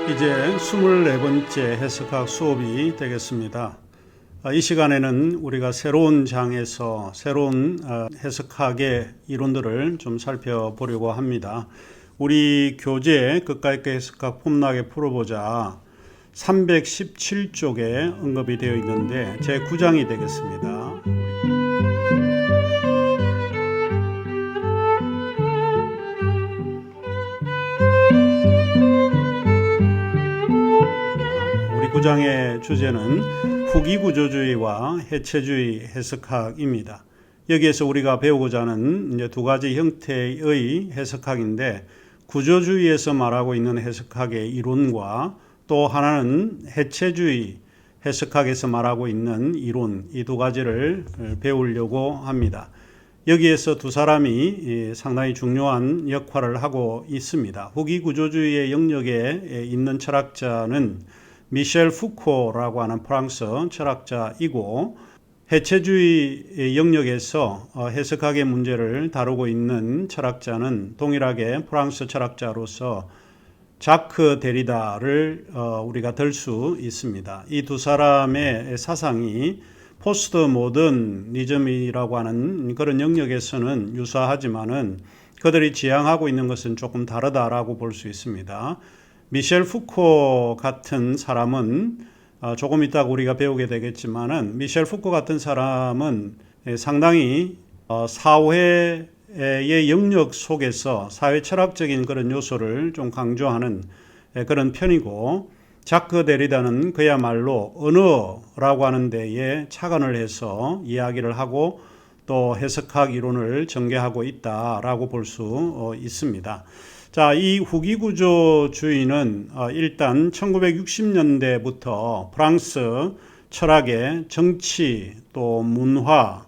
이제 24번째 해석학 수업이 되겠습니다. 이 시간에는 우리가 새로운 장에서 새로운 해석학의 이론들을 좀 살펴보려고 합니다. 우리 교재 끝과 잇 해석학 폼나게 풀어보자 317쪽에 언급이 되어 있는데 제9장이 되겠습니다. 우리 9장의 주제는 후기구조주의와 해체주의 해석학입니다. 여기에서 우리가 배우고자 하는 이제 두 가지 형태의 해석학인데, 구조주의에서 말하고 있는 해석학의 이론과 또 하나는 해체주의 해석학에서 말하고 있는 이론, 이 두 가지를 배우려고 합니다. 여기에서 두 사람이 상당히 중요한 역할을 하고 있습니다. 후기구조주의의 영역에 있는 철학자는 미셸 푸코라고 하는 프랑스 철학자이고, 해체주의 영역에서 해석학의 문제를 다루고 있는 철학자는 동일하게 프랑스 철학자로서 자크 데리다를 우리가 들 수 있습니다. 이 두 사람의 사상이 포스트 모더니즘이라고 하는 그런 영역에서는 유사하지만은 그들이 지향하고 있는 것은 조금 다르다라고 볼 수 있습니다. 미셸 푸코 같은 사람은 조금 이따가 우리가 배우게 되겠지만은, 미셸 푸코 같은 사람은 상당히 사회의 영역 속에서 사회 철학적인 그런 요소를 좀 강조하는 그런 편이고, 자크 데리다는 그야말로 언어라고 하는 데에 착안을 해서 이야기를 하고 또 해석학 이론을 전개하고 있다라고 볼 수 있습니다. 자, 이 후기구조주의는 일단 1960년대부터 프랑스 철학의 정치 또 문화와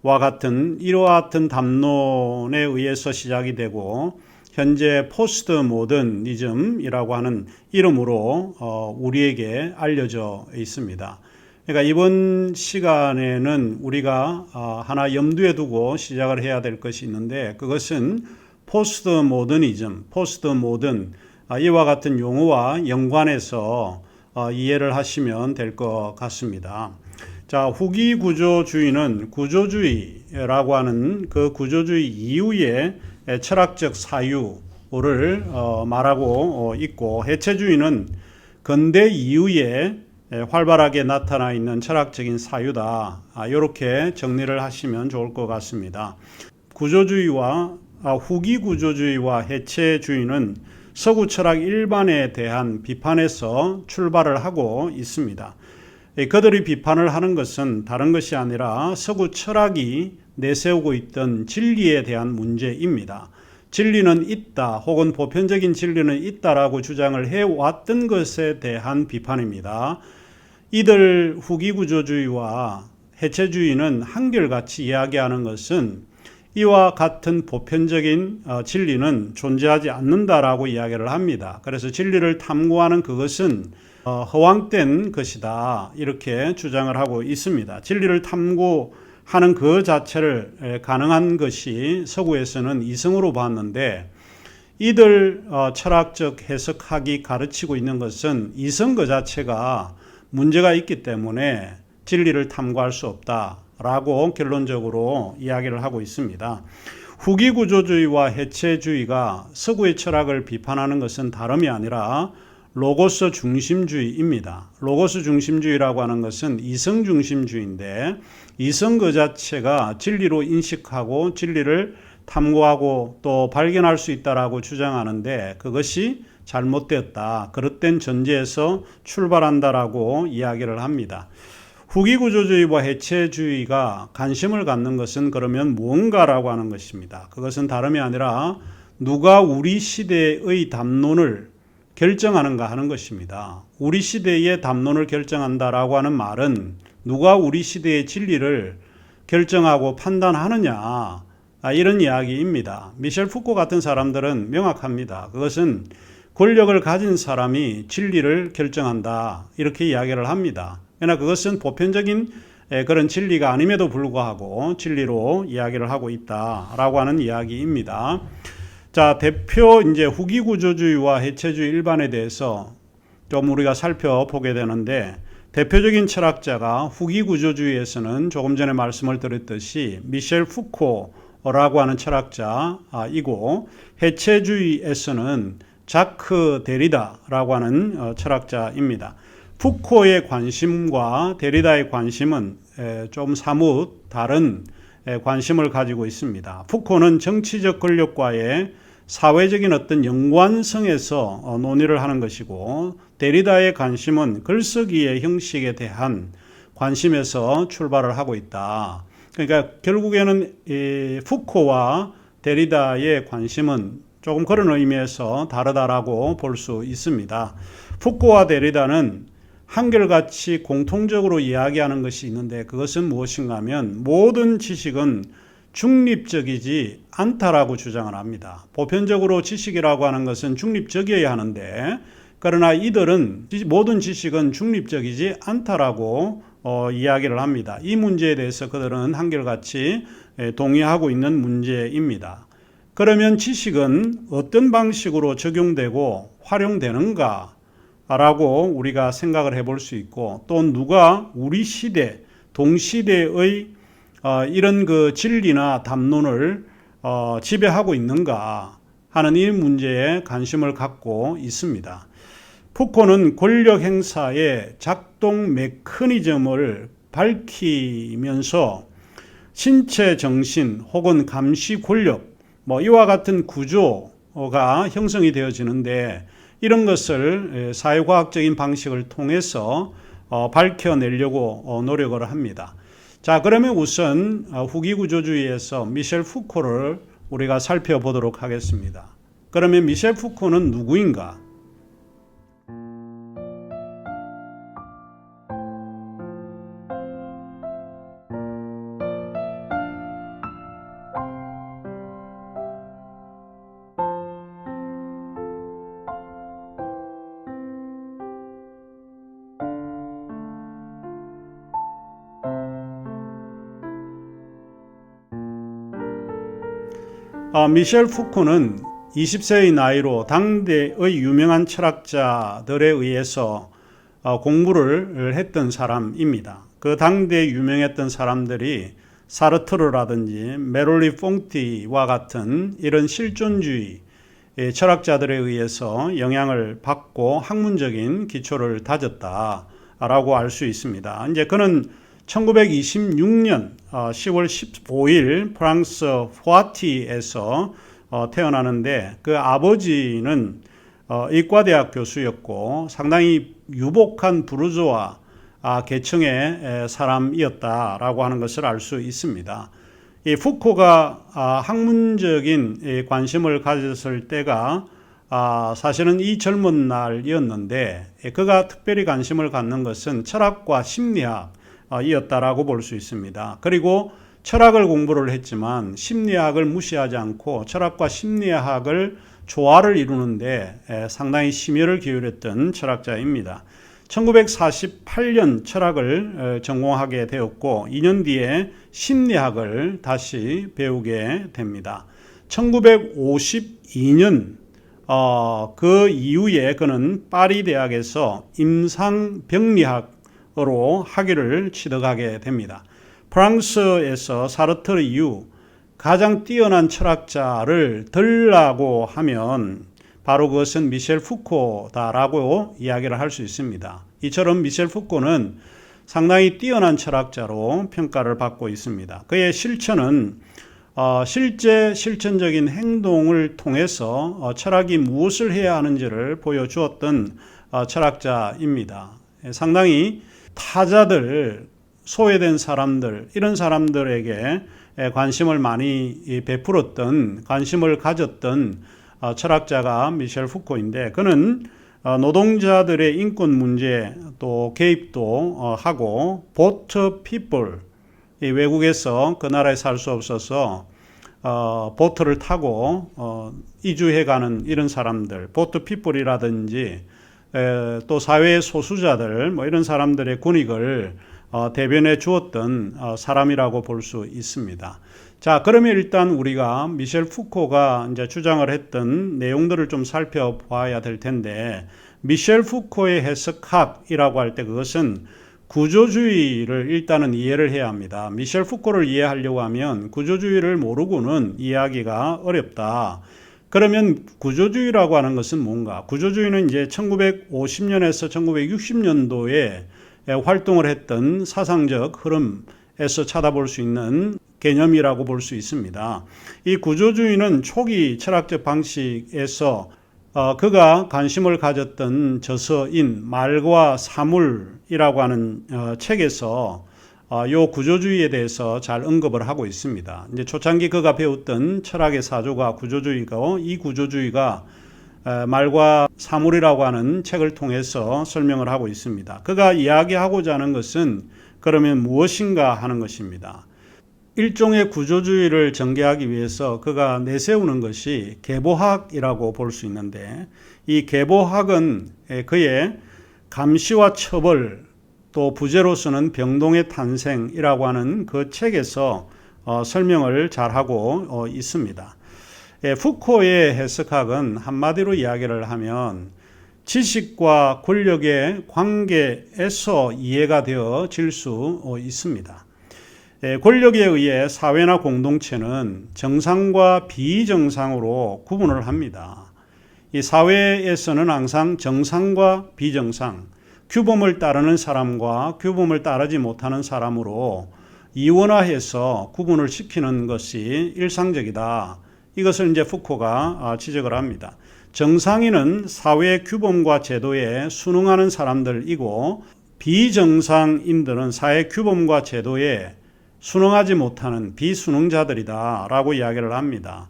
같은 이와 같은 담론에 의해서 시작이 되고, 현재 포스트 모더니즘이라고 하는 이름으로 우리에게 알려져 있습니다. 그러니까 이번 시간에는 우리가 하나 염두에 두고 시작을 해야 될 것이 있는데, 그것은 포스트 모더니즘, 포스트 모던, 이와 같은 용어와 연관해서 이해를 하시면 될 것 같습니다. 자, 후기 구조주의는 구조주의라고 하는 그 구조주의 이후의 철학적 사유를 말하고 있고, 해체주의는 근대 이후에 활발하게 나타나 있는 철학적인 사유다. 이렇게 정리를 하시면 좋을 것 같습니다. 후기 구조주의와 해체주의는 서구 철학 일반에 대한 비판에서 출발을 하고 있습니다. 그들이 비판을 하는 것은 다른 것이 아니라 서구 철학이 내세우고 있던 진리에 대한 문제입니다. 진리는 있다, 혹은 보편적인 진리는 있다라고 주장을 해왔던 것에 대한 비판입니다. 이들 후기구조주의와 해체주의는 한결같이 이야기하는 것은 이와 같은 보편적인 진리는 존재하지 않는다라고 이야기를 합니다. 그래서 진리를 탐구하는 그것은 허황된 것이다, 이렇게 주장을 하고 있습니다. 진리를 탐구하는 그 자체를 가능한 것이 서구에서는 이성으로 봤는데, 이들 철학적 해석학이 가르치고 있는 것은 이성 그 자체가 문제가 있기 때문에 진리를 탐구할 수 없다라고 결론적으로 이야기를 하고 있습니다. 후기구조주의와 해체주의가 서구의 철학을 비판하는 것은 다름이 아니라 로고스 중심주의입니다. 로고스 중심주의라고 하는 것은 이성 중심주의인데, 이성 그 자체가 진리로 인식하고 진리를 탐구하고 또 발견할 수 있다라고 주장하는데, 그것이 잘못되었다, 그릇된 전제에서 출발한다라고 이야기를 합니다. 후기구조주의와 해체주의가 관심을 갖는 것은 그러면 무언가라고 하는 것입니다. 그것은 다름이 아니라 누가 우리 시대의 담론을 결정하는가 하는 것입니다. 우리 시대의 담론을 결정한다라고 하는 말은 누가 우리 시대의 진리를 결정하고 판단하느냐, 이런 이야기입니다. 미셸 푸코 같은 사람들은 명확합니다. 그것은 권력을 가진 사람이 진리를 결정한다, 이렇게 이야기를 합니다. 그러나 그것은 보편적인 그런 진리가 아님에도 불구하고 진리로 이야기를 하고 있다라고 하는 이야기입니다. 자, 대표 이제 후기구조주의와 해체주의 일반에 대해서 좀 우리가 살펴보게 되는데, 대표적인 철학자가 후기 구조주의에서는 조금 전에 말씀을 드렸듯이 미셸 푸코라고 하는 철학자이고, 해체주의에서는 자크 데리다라고 하는 철학자입니다. 푸코의 관심과 데리다의 관심은 좀 사뭇 다른 관심을 가지고 있습니다. 푸코는 정치적 권력과의 사회적인 어떤 연관성에서 논의를 하는 것이고, 데리다의 관심은 글쓰기의 형식에 대한 관심에서 출발을 하고 있다. 그러니까 결국에는 푸코와 데리다의 관심은 조금 그런 의미에서 다르다라고 볼 수 있습니다. 푸코와 데리다는 한결같이 공통적으로 이야기하는 것이 있는데, 그것은 무엇인가 하면 모든 지식은 중립적이지 않다라고 주장을 합니다. 보편적으로 지식이라고 하는 것은 중립적이어야 하는데, 그러나 이들은 모든 지식은 중립적이지 않다라고 이야기를 합니다. 이 문제에 대해서 그들은 한결같이 동의하고 있는 문제입니다. 그러면 지식은 어떤 방식으로 적용되고 활용되는가 라고 우리가 생각을 해볼 수 있고, 또 누가 우리 시대, 동시대의 이런 그 진리나 담론을 지배하고 있는가 하는 이 문제에 관심을 갖고 있습니다. 푸코는 권력 행사의 작동 메커니즘을 밝히면서 신체 정신 혹은 감시 권력, 이와 같은 구조가 형성이 되어지는데, 이런 것을 사회과학적인 방식을 통해서 밝혀내려고 노력을 합니다. 자, 그러면 우선 후기 구조주의에서 미셸 푸코를 우리가 살펴보도록 하겠습니다. 그러면 미셸 푸코는 누구인가? 미셸 푸코는 20세의 나이로 당대의 유명한 철학자들에 의해서 공부를 했던 사람입니다. 그 당대에 유명했던 사람들이 사르트르라든지 메롤리 퐁티와 같은 이런 실존주의 철학자들에 의해서 영향을 받고 학문적인 기초를 다졌다라고 알 수 있습니다. 이제 그는 1926년 10월 15일 프랑스 포아티에서 태어나는데, 그 아버지는 의과대학 교수였고 상당히 유복한 부르주아 계층의 사람이었다라고 하는 것을 알 수 있습니다. 이 푸코가 학문적인 관심을 가졌을 때가 사실은 이 젊은 날이었는데, 그가 특별히 관심을 갖는 것은 철학과 심리학 이었다라고 볼 수 있습니다. 그리고 철학을 공부를 했지만 심리학을 무시하지 않고 철학과 심리학을 조화를 이루는데 상당히 심혈을 기울였던 철학자입니다. 1948년 철학을 전공하게 되었고 2년 뒤에 심리학을 다시 배우게 됩니다. 1952년 그 이후에 그는 파리 대학에서 임상병리학으로 학위를 취득하게 됩니다. 프랑스에서 사르트르 이후 가장 뛰어난 철학자를 들라고 하면 바로 그것은 미셸 푸코다라고 이야기를 할 수 있습니다. 이처럼 미셸 푸코는 상당히 뛰어난 철학자로 평가를 받고 있습니다. 그의 실천은 실제 실천적인 행동을 통해서 철학이 무엇을 해야 하는지를 보여주었던 철학자입니다. 상당히 타자들, 소외된 사람들, 이런 사람들에게 관심을 많이 베풀었던, 관심을 가졌던 철학자가 미셸 푸코인데, 그는 노동자들의 인권 문제 또 개입도 하고, 보트 피플, 외국에서 그 나라에 살 수 없어서 보트를 타고 이주해가는 이런 사람들, 보트 피플이라든지 또 사회의 소수자들, 이런 사람들의 권익을 대변해 주었던 사람이라고 볼 수 있습니다. 자, 그러면 일단 우리가 미셸 푸코가 이제 주장을 했던 내용들을 좀 살펴봐야 될 텐데, 미셸 푸코의 해석학이라고 할 때 그것은 구조주의를 일단은 이해를 해야 합니다. 미셸 푸코를 이해하려고 하면 구조주의를 모르고는 이해하기가 어렵다. 그러면 구조주의라고 하는 것은 뭔가? 구조주의는 이제 1950년에서 1960년도에 활동을 했던 사상적 흐름에서 찾아볼 수 있는 개념이라고 볼 수 있습니다. 이 구조주의는 초기 철학적 방식에서 그가 관심을 가졌던 저서인 말과 사물이라고 하는 책에서 요 구조주의에 대해서 잘 언급을 하고 있습니다. 이제 초창기 그가 배웠던 철학의 사조가 구조주의고, 이 구조주의가 말과 사물이라고 하는 책을 통해서 설명을 하고 있습니다. 그가 이야기하고자 하는 것은 그러면 무엇인가 하는 것입니다. 일종의 구조주의를 전개하기 위해서 그가 내세우는 것이 계보학이라고 볼 수 있는데, 이 계보학은 그의 감시와 처벌, 또 부제로서는 병동의 탄생이라고 하는 그 책에서 설명을 잘하고 있습니다. 푸코의 해석학은 한마디로 이야기를 하면 지식과 권력의 관계에서 이해가 되어질 수 있습니다. 권력에 의해 사회나 공동체는 정상과 비정상으로 구분을 합니다. 이 사회에서는 항상 정상과 비정상, 규범을 따르는 사람과 규범을 따르지 못하는 사람으로 이원화해서 구분을 시키는 것이 일상적이다. 이것을 이제 푸코가 지적을 합니다. 정상인은 사회 규범과 제도에 순응하는 사람들이고, 비정상인들은 사회 규범과 제도에 순응하지 못하는 비순응자들이다 라고 이야기를 합니다.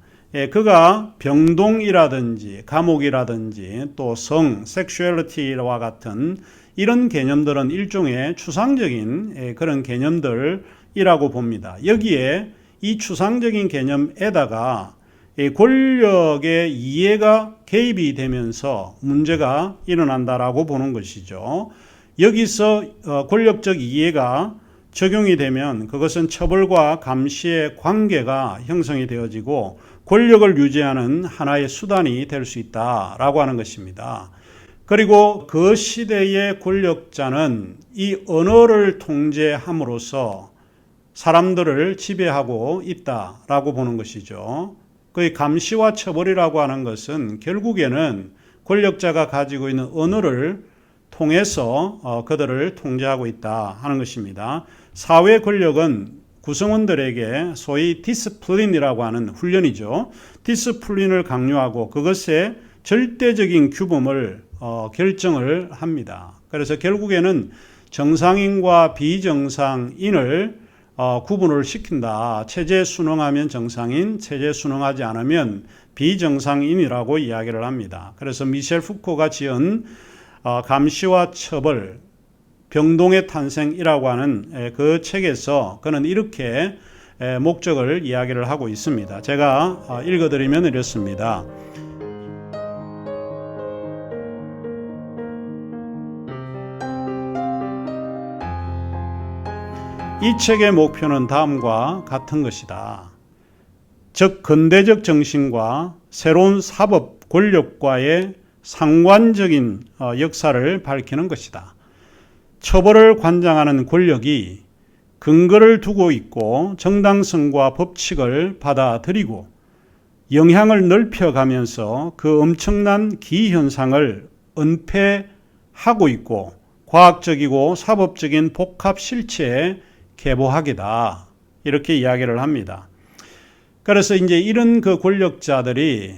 그가 병동이라든지 감옥이라든지 또 성, 섹슈얼리티와 같은 이런 개념들은 일종의 추상적인 그런 개념들이라고 봅니다. 여기에 이 추상적인 개념에다가 권력의 이해가 개입이 되면서 문제가 일어난다라고 보는 것이죠. 여기서 권력적 이해가 적용이 되면 그것은 처벌과 감시의 관계가 형성이 되어지고 권력을 유지하는 하나의 수단이 될 수 있다라고 하는 것입니다. 그리고 그 시대의 권력자는 이 언어를 통제함으로써 사람들을 지배하고 있다라고 보는 것이죠. 그 감시와 처벌이라고 하는 것은 결국에는 권력자가 가지고 있는 언어를 통해서 그들을 통제하고 있다 하는 것입니다. 사회 권력은 구성원들에게 소위 디스플린이라고 하는 훈련이죠. 디스플린을 강요하고 그것의 절대적인 규범을 결정을 합니다. 그래서 결국에는 정상인과 비정상인을 구분을 시킨다. 체제 순응하면 정상인, 체제 순응하지 않으면 비정상인이라고 이야기를 합니다. 그래서 미셸 푸코가 지은 감시와 처벌, 병동의 탄생이라고 하는 그 책에서 그는 이렇게 목적을 이야기를 하고 있습니다. 제가 읽어드리면 이렇습니다. 이 책의 목표는 다음과 같은 것이다. 즉 근대적 정신과 새로운 사법 권력과의 상관적인 역사를 밝히는 것이다. 처벌을 관장하는 권력이 근거를 두고 있고 정당성과 법칙을 받아들이고 영향을 넓혀가면서 그 엄청난 기현상을 은폐하고 있고 과학적이고 사법적인 복합 실체의 계보학이다. 이렇게 이야기를 합니다. 그래서 이제 이런 그 권력자들이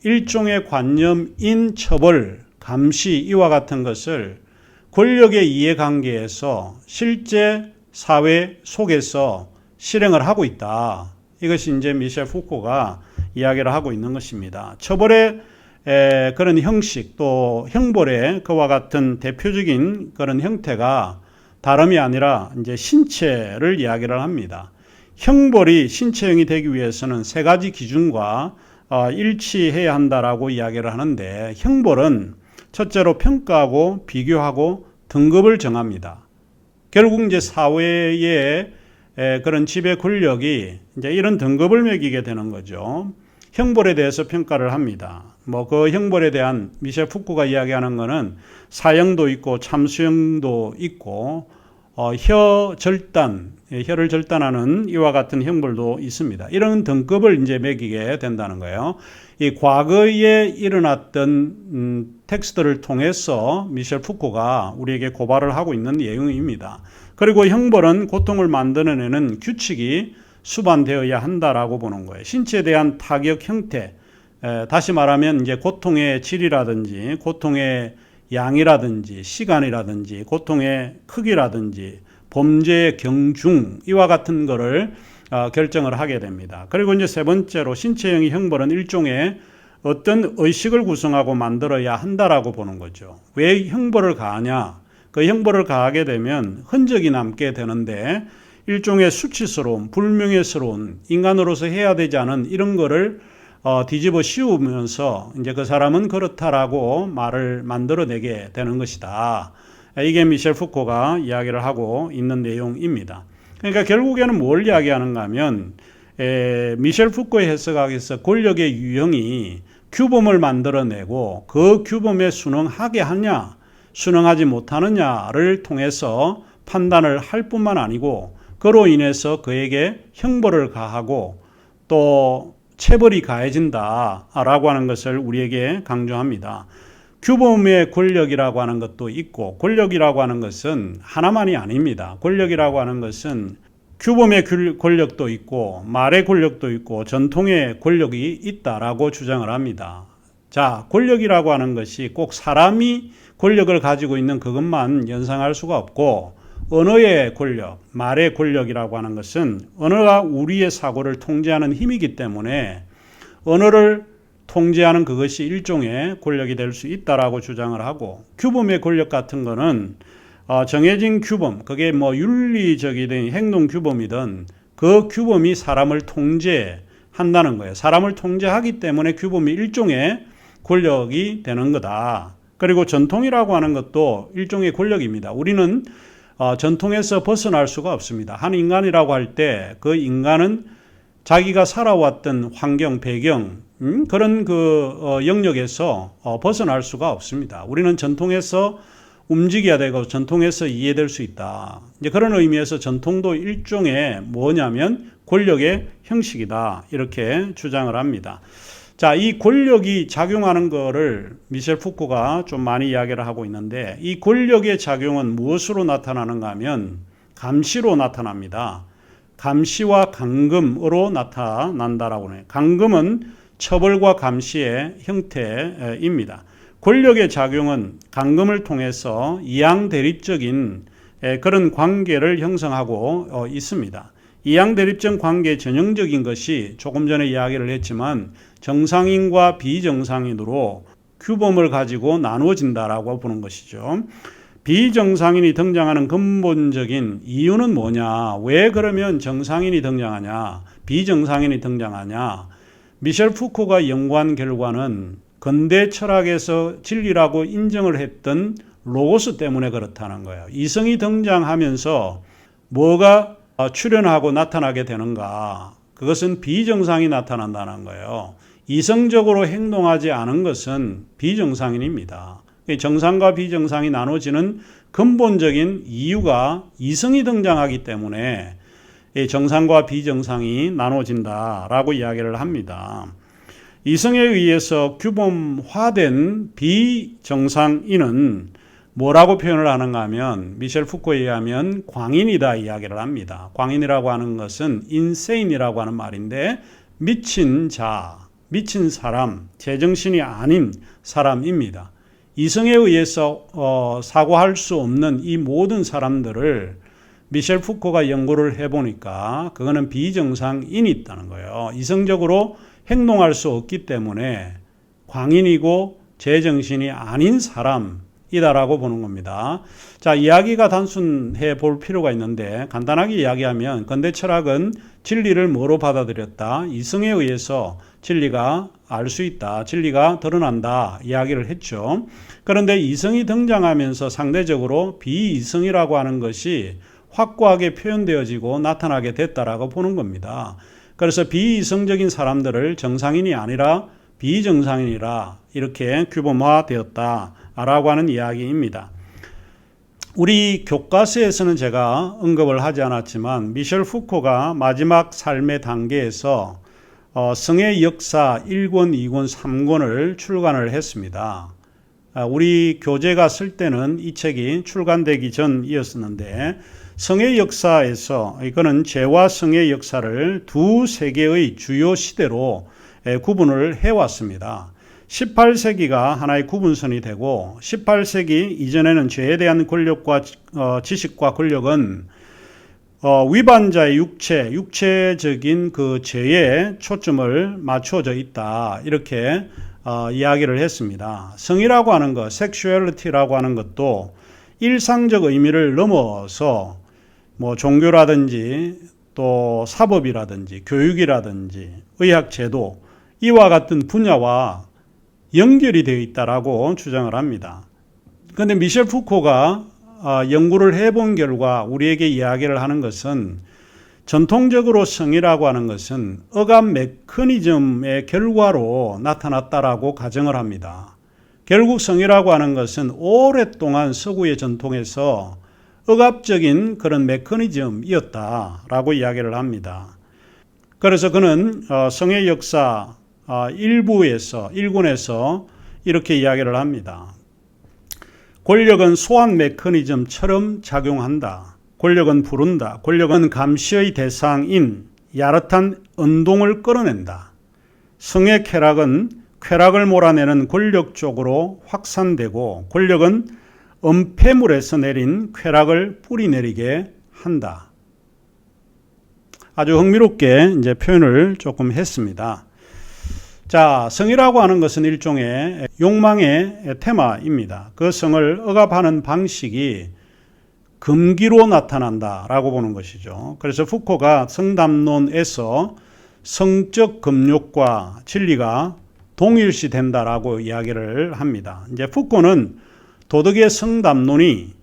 일종의 관념인 처벌, 감시 이와 같은 것을 권력의 이해관계에서 실제 사회 속에서 실행을 하고 있다. 이것이 이제 미셸 푸코가 이야기를 하고 있는 것입니다. 처벌의 그런 형식 또 형벌의 그와 같은 대표적인 그런 형태가 다름이 아니라 이제 신체를 이야기를 합니다. 형벌이 신체형이 되기 위해서는 세 가지 기준과 일치해야 한다라고 이야기를 하는데, 형벌은 첫째로 평가하고 비교하고 등급을 정합니다. 결국 이제 사회의 그런 지배 권력이 이제 이런 등급을 매기게 되는 거죠. 형벌에 대해서 평가를 합니다. 뭐 그 형벌에 대한 미셸 푸코가 이야기하는 것은 사형도 있고 참수형도 있고 혀 절단, 혀를 절단하는 이와 같은 형벌도 있습니다. 이런 등급을 이제 매기게 된다는 거예요. 이 과거에 일어났던 텍스트를 통해서 미셸 푸코가 우리에게 고발을 하고 있는 내용입니다. 그리고 형벌은 고통을 만들어내는 규칙이 수반되어야 한다라고 보는 거예요. 신체에 대한 타격 형태, 다시 말하면 이제 고통의 질이라든지 고통의 양이라든지 시간이라든지 고통의 크기라든지 범죄의 경중 이와 같은 거를 결정을 하게 됩니다. 그리고 이제 세 번째로 신체형의 형벌은 일종의 어떤 의식을 구성하고 만들어야 한다라고 보는 거죠. 왜 형벌을 가하냐? 그 형벌을 가하게 되면 흔적이 남게 되는데 일종의 수치스러운, 불명예스러운 인간으로서 해야 되지 않은 이런 거를 뒤집어 씌우면서 이제 그 사람은 그렇다라고 말을 만들어내게 되는 것이다. 이게 미셸 푸코가 이야기를 하고 있는 내용입니다. 그러니까 결국에는 뭘 이야기하는가 하면 미셸 푸코의 해석학에서 권력의 유형이 규범을 만들어내고 그 규범에 순응하게 하냐 순응하지 못하느냐를 통해서 판단을 할 뿐만 아니고 그로 인해서 그에게 형벌을 가하고 또 체벌이 가해진다라고 하는 것을 우리에게 강조합니다. 규범의 권력이라고 하는 것도 있고 권력이라고 하는 것은 하나만이 아닙니다. 권력이라고 하는 것은 규범의 권력도 있고 말의 권력도 있고 전통의 권력이 있다라고 주장을 합니다. 자, 권력이라고 하는 것이 꼭 사람이 권력을 가지고 있는 그것만 연상할 수가 없고 언어의 권력, 말의 권력이라고 하는 것은 언어가 우리의 사고를 통제하는 힘이기 때문에 언어를 통제하는 그것이 일종의 권력이 될 수 있다라고 주장을 하고 규범의 권력 같은 거는 정해진 규범, 그게 뭐 윤리적이든 행동 규범이든 그 규범이 사람을 통제한다는 거예요. 사람을 통제하기 때문에 규범이 일종의 권력이 되는 거다. 그리고 전통이라고 하는 것도 일종의 권력입니다. 우리는 전통에서 벗어날 수가 없습니다. 한 인간이라고 할 때 그 인간은 자기가 살아왔던 환경, 배경, 그런 영역에서 벗어날 수가 없습니다. 우리는 전통에서 움직여야 되고 전통에서 이해될 수 있다. 이제 그런 의미에서 전통도 일종의 뭐냐면 권력의 형식이다. 이렇게 주장을 합니다. 자, 이 권력이 작용하는 거를 미셸 푸코가 좀 많이 이야기를 하고 있는데 이 권력의 작용은 무엇으로 나타나는가 하면 감시로 나타납니다. 감시와 감금으로 나타난다라고 해요. 감금은 처벌과 감시의 형태입니다. 권력의 작용은 감금을 통해서 이양대립적인 그런 관계를 형성하고 있습니다. 이양대립적 관계의 전형적인 것이 조금 전에 이야기를 했지만 정상인과 비정상인으로 규범을 가지고 나누어진다라고 보는 것이죠. 비정상인이 등장하는 근본적인 이유는 뭐냐? 왜 그러면 정상인이 등장하냐? 비정상인이 등장하냐? 미셸 푸코가 연구한 결과는 근대 철학에서 진리라고 인정을 했던 로고스 때문에 그렇다는 거예요. 이성이 등장하면서 뭐가 출현하고 나타나게 되는가? 그것은 비정상이 나타난다는 거예요. 이성적으로 행동하지 않은 것은 비정상인입니다. 정상과 비정상이 나눠지는 근본적인 이유가 이성이 등장하기 때문에 정상과 비정상이 나눠진다라고 이야기를 합니다. 이성에 의해서 규범화된 비정상인은 뭐라고 표현을 하는가 하면 미셸 푸코에 의하면 광인이다 이야기를 합니다. 광인이라고 하는 것은 인세인이라고 하는 말인데 미친 자, 미친 사람, 제정신이 아닌 사람입니다. 이성에 의해서 사고할 수 없는 이 모든 사람들을 미셸 푸코가 연구를 해보니까 그거는 비정상인이 있다는 거예요. 이성적으로 행동할 수 없기 때문에 광인이고 제정신이 아닌 사람이다라고 보는 겁니다. 자, 이야기가 단순해 볼 필요가 있는데 간단하게 이야기하면 근대 철학은 진리를 뭐로 받아들였다? 이성에 의해서 진리가 알 수 있다. 진리가 드러난다. 이야기를 했죠. 그런데 이성이 등장하면서 상대적으로 비이성이라고 하는 것이 확고하게 표현되어지고 나타나게 됐다라고 보는 겁니다. 그래서 비이성적인 사람들을 정상인이 아니라 비정상인이라 이렇게 규범화되었다라고 하는 이야기입니다. 우리 교과서에서는 제가 언급을 하지 않았지만 미셸 푸코가 마지막 삶의 단계에서 성의 역사 1권, 2권, 3권을 출간을 했습니다. 우리 교재가 쓸 때는 이 책이 출간되기 전이었었는데 성의 역사에서 이거는 죄와 성의 역사를 두 세계의 주요 시대로 구분을 해왔습니다. 18세기가 하나의 구분선이 되고 18세기 이전에는 죄에 대한 권력과 지식과 권력은 위반자의 육체적인 그 죄에 초점을 맞춰져 있다. 이렇게 이야기를 했습니다. 성이라고 하는 것, 섹슈얼리티라고 하는 것도 일상적 의미를 넘어서 뭐 종교라든지 또 사법이라든지 교육이라든지 의학 제도 이와 같은 분야와 연결이 되어 있다라고 주장을 합니다. 그런데 미셸 푸코가 연구를 해본 결과 우리에게 이야기를 하는 것은 전통적으로 성이라고 하는 것은 억압 메커니즘의 결과로 나타났다라고 가정을 합니다. 결국 성이라고 하는 것은 오랫동안 서구의 전통에서 억압적인 그런 메커니즘이었다라고 이야기를 합니다. 그래서 그는 성의 역사 1군에서 이렇게 이야기를 합니다. 권력은 소환 메커니즘처럼 작용한다. 권력은 부른다. 권력은 감시의 대상인 야릇한 운동을 끌어낸다. 성의 쾌락은 쾌락을 몰아내는 권력 쪽으로 확산되고 권력은 은폐물에서 내린 쾌락을 뿌리내리게 한다. 아주 흥미롭게 이제 표현을 조금 했습니다. 자, 성이라고 하는 것은 일종의 욕망의 테마입니다. 그 성을 억압하는 방식이 금기로 나타난다라고 보는 것이죠. 그래서 푸코가 성담론에서 성적 금욕과 진리가 동일시된다라고 이야기를 합니다. 이제 푸코는 도덕의 성담론이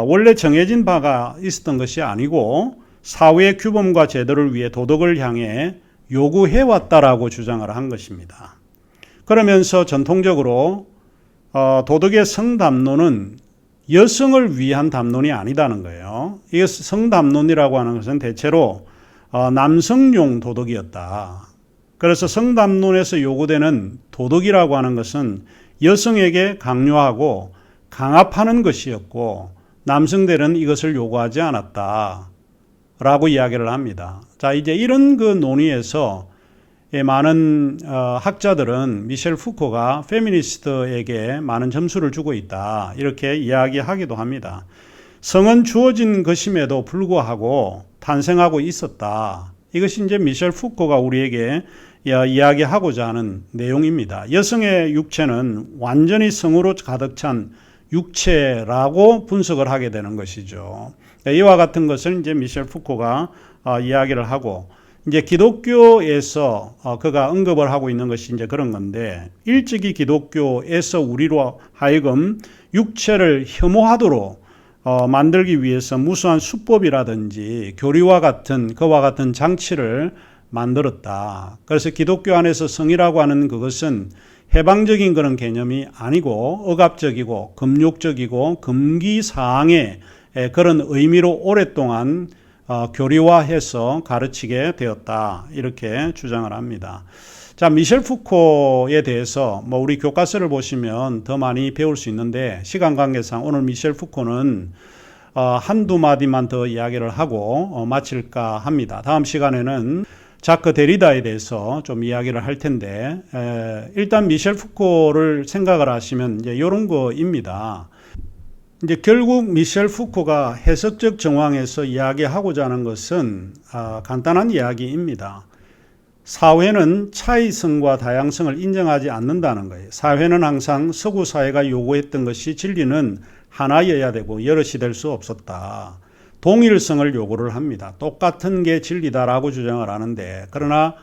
원래 정해진 바가 있었던 것이 아니고 사회의 규범과 제도를 위해 도덕을 향해 요구해왔다라고 주장을 한 것입니다. 그러면서 전통적으로 도덕의 성담론은 여성을 위한 담론이 아니다는 거예요. 이 성담론이라고 하는 것은 대체로 남성용 도덕이었다. 그래서 성담론에서 요구되는 도덕이라고 하는 것은 여성에게 강요하고 강압하는 것이었고 남성들은 이것을 요구하지 않았다. 라고 이야기를 합니다. 자, 이제 이런 그 논의에서 많은 학자들은 미셸 푸코가 페미니스트에게 많은 점수를 주고 있다. 이렇게 이야기하기도 합니다. 성은 주어진 것임에도 불구하고 탄생하고 있었다. 이것이 이제 미셸 푸코가 우리에게 이야기하고자 하는 내용입니다. 여성의 육체는 완전히 성으로 가득 찬 육체라고 분석을 하게 되는 것이죠. 이와 같은 것을 이제 미셸 푸코가 이야기를 하고 이제 기독교에서 그가 언급을 하고 있는 것이 이제 그런 건데 일찍이 기독교에서 우리로 하여금 육체를 혐오하도록 만들기 위해서 무수한 수법이라든지 교리와 같은 그와 같은 장치를 만들었다. 그래서 기독교 안에서 성이라고 하는 그것은 해방적인 그런 개념이 아니고 억압적이고 금욕적이고 금기사항의 그런 의미로 오랫동안 교리화해서 가르치게 되었다. 이렇게 주장을 합니다. 자, 미셸 푸코에 대해서 우리 교과서를 보시면 더 많이 배울 수 있는데 시간 관계상 오늘 미셸 푸코는 한두 마디만 더 이야기를 하고 마칠까 합니다. 다음 시간에는 자크 데리다에 대해서 좀 이야기를 할 텐데 일단 미셸 푸코를 생각을 하시면 이제 이런 거입니다. 이제 결국 미셸 푸코가 해석적 정황에서 이야기하고자 하는 것은 간단한 이야기입니다. 사회는 차이성과 다양성을 인정하지 않는다는 거예요. 사회는 항상 서구 사회가 요구했던 것이 진리는 하나여야 되고 여럿이 될 수 없었다. 동일성을 요구를 합니다. 똑같은 게 진리다라고 주장을 하는데 그러나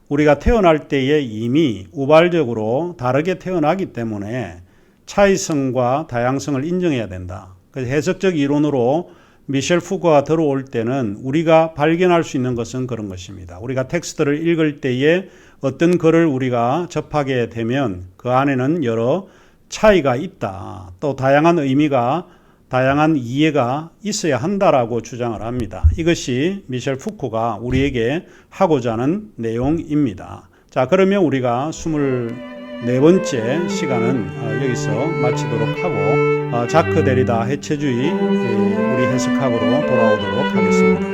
우리가 태어날 때에 이미 우발적으로 다르게 태어나기 때문에 차이성과 다양성을 인정해야 된다. 그래서 해석적 이론으로 미셸 푸코가 들어올 때는 우리가 발견할 수 있는 것은 그런 것입니다. 우리가 텍스트를 읽을 때에 어떤 글을 우리가 접하게 되면 그 안에는 여러 차이가 있다. 또 다양한 의미가, 다양한 이해가 있어야 한다라고 주장을 합니다. 이것이 미셸 푸코가 우리에게 하고자 하는 내용입니다. 자, 그러면 우리가 24번째 시간은 여기서 마치도록 하고 자크 데리다 해체주의 우리 해석학으로 돌아오도록 하겠습니다.